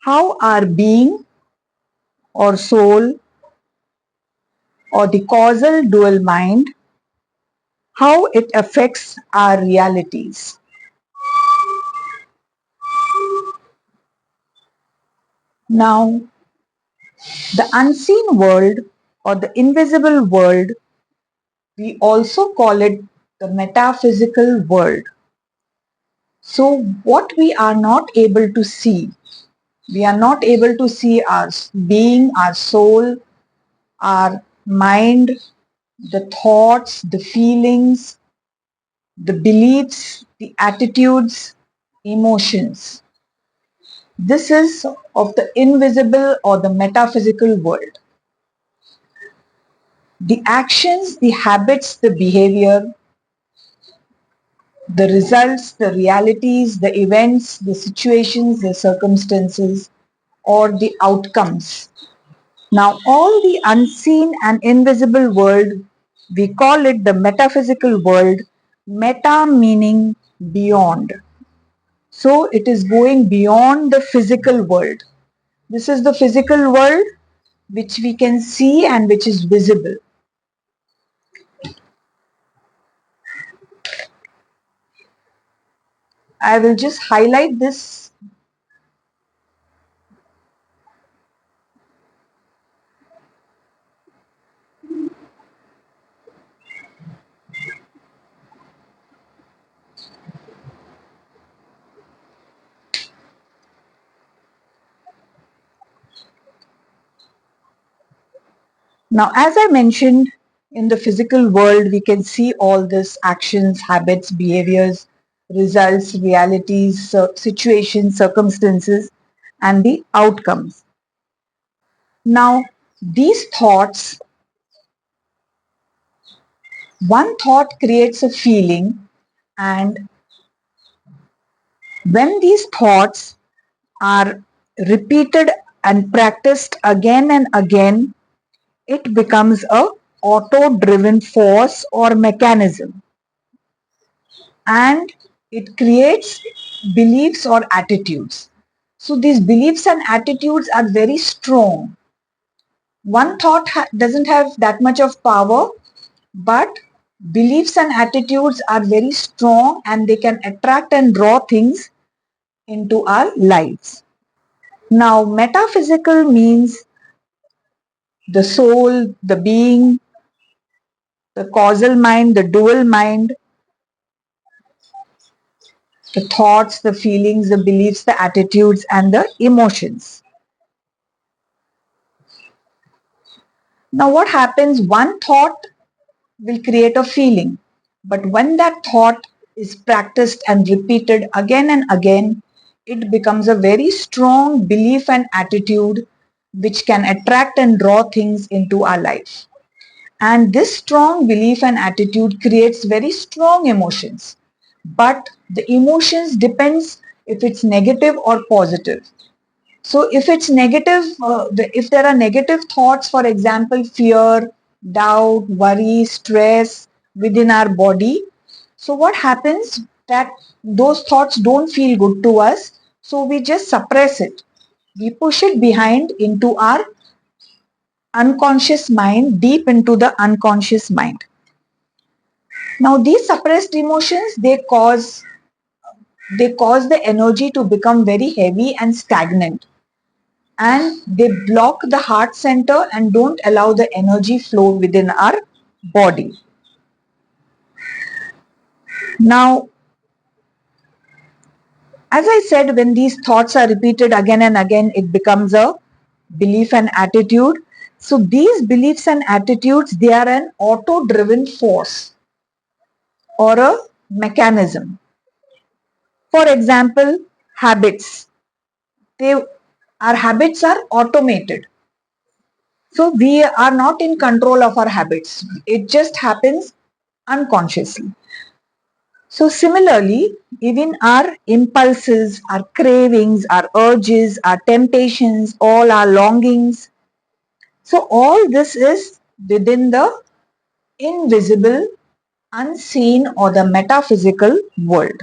how our being or soul or the causal dual mind, how it affects our realities. Now, the unseen world or the invisible world, we also call it the metaphysical world. So, what we are not able to see, we are not able to see our being, our soul, our mind, the thoughts, the feelings, the beliefs, the attitudes, emotions. This is of the invisible or the metaphysical world. The actions, the habits, the behavior, the results, the realities, the events, the situations, the circumstances, or the outcomes. Now, all the unseen and invisible world, we call it the metaphysical world, meta meaning beyond. So, it is going beyond the physical world. This is the physical world which we can see and which is visible. I will just highlight this. Now, as I mentioned, in the physical world, we can see all this actions, habits, behaviors, results, realities, situations, circumstances, and the outcomes. Now, these thoughts, one thought creates a feeling, and when these thoughts are repeated and practiced again and again, it becomes a auto-driven force or mechanism, and it creates beliefs or attitudes. So these beliefs and attitudes are very strong. One thought doesn't have that much of power, but beliefs and attitudes are very strong and they can attract and draw things into our lives. Now, metaphysical means the soul, the being, the causal mind, the dual mind, the thoughts, the feelings, the beliefs, the attitudes, and the emotions. Now, what happens? One thought will create a feeling, but when that thought is practiced and repeated again and again, it becomes a very strong belief and attitude which can attract and draw things into our life. And this strong belief and attitude creates very strong emotions. But the emotions depends if it's negative or positive. So if it's negative, if there are negative thoughts, for example, fear, doubt, worry, stress within our body, so what happens that those thoughts don't feel good to us, so we just suppress it. We push it behind into our unconscious mind, deep into the unconscious mind. Now these suppressed emotions, they cause the energy to become very heavy and stagnant, and they block the heart center and don't allow the energy flow within our body. Now, as I said, when these thoughts are repeated again and again, it becomes a belief and attitude. So these beliefs and attitudes, they are an auto-driven force or a mechanism. For example, habits. Our habits are automated. So we are not in control of our habits. It just happens unconsciously. So similarly, even our impulses, our cravings, our urges, our temptations, all our longings. So all this is within the invisible, unseen or the metaphysical world.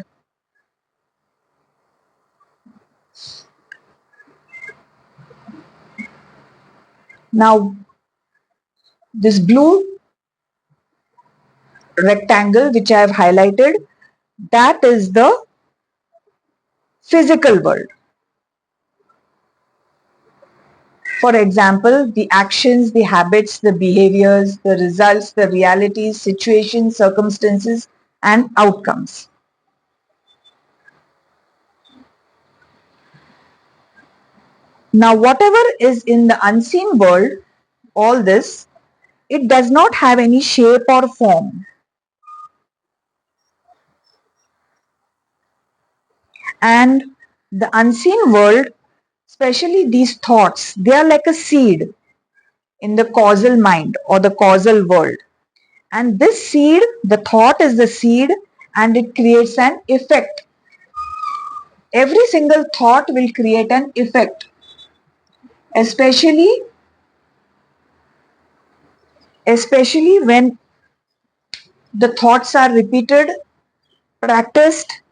Now, this blue rectangle which I have highlighted, that is the physical world. For example, the actions, the habits, the behaviors, the results, the realities, situations, circumstances, and outcomes. Now, whatever is in the unseen world, all this, it does not have any shape or form. And the unseen world, especially these thoughts, they are like a seed in the causal mind or the causal world. And this seed, the thought is the seed, and it creates an effect. Every single thought will create an effect, especially when the thoughts are repeated, practiced,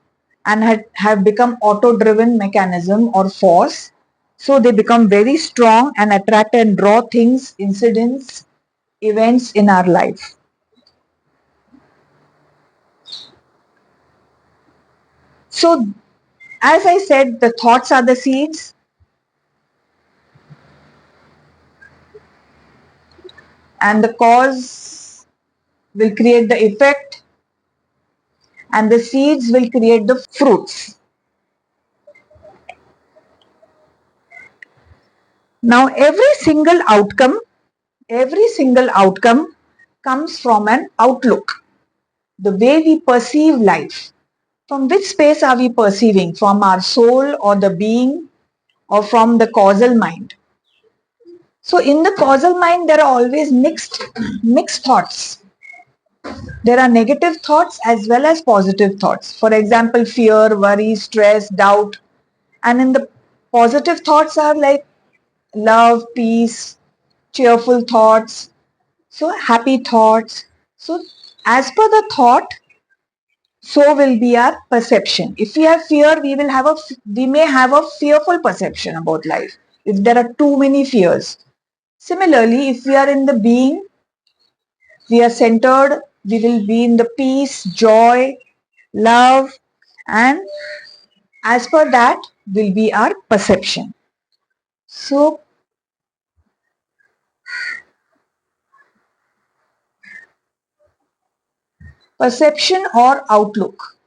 and have become auto-driven mechanism or force. So they become very strong and attract and draw things, incidents, events in our life. So as I said, the thoughts are the seeds, and the cause will create the effect, and the seeds will create the fruits. Now every single outcome comes from an outlook, the way we perceive life. From which space are we perceiving? From our soul or the being, or from the causal mind? So in the causal mind, there are always mixed thoughts. There are negative thoughts as well as positive thoughts. For example, fear, worry, stress, doubt. And in the positive thoughts are like love, peace, cheerful thoughts, so happy thoughts. So as per the thought, so will be our perception. If we have fear, we may have a fearful perception about life if there are too many fears. Similarly, if we are in the being, we are centered, we will be in the peace, joy, love, and as per that will be our perception. So perception or outlook.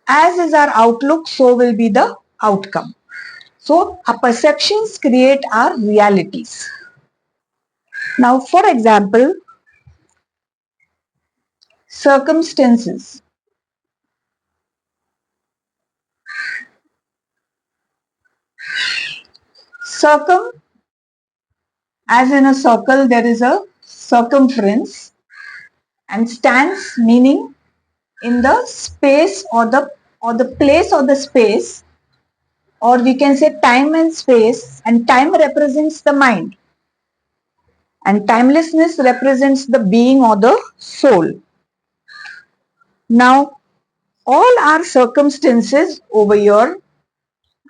As is our outlook, so will be the outcome. So our perceptions create our realities. Now, for example, circumstances. Circum, as in a circle, there is a circumference, and stance meaning in the space or the place or the space, or we can say time and space, and time represents the mind, and timelessness represents the being or the soul. Now, all our circumstances over here,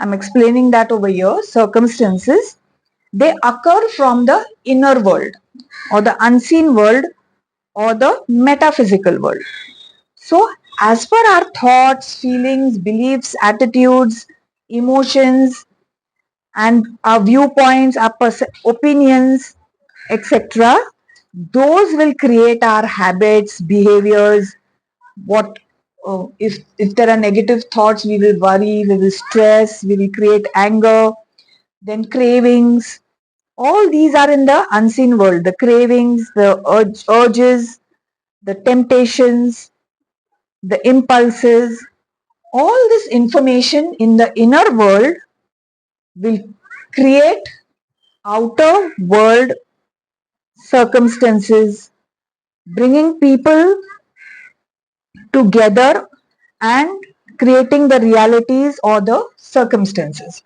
I'm explaining that over here, circumstances, they occur from the inner world or the unseen world or the metaphysical world. So, as per our thoughts, feelings, beliefs, attitudes, emotions, and our viewpoints, our opinions, etc., those will create our habits, behaviors. What if there are negative thoughts, we will worry, we will stress, we will create anger, then cravings. All these are in the unseen world. The cravings, the urges, the temptations, the impulses, all this information in the inner world will create outer world circumstances, bringing people together and creating the realities or the circumstances.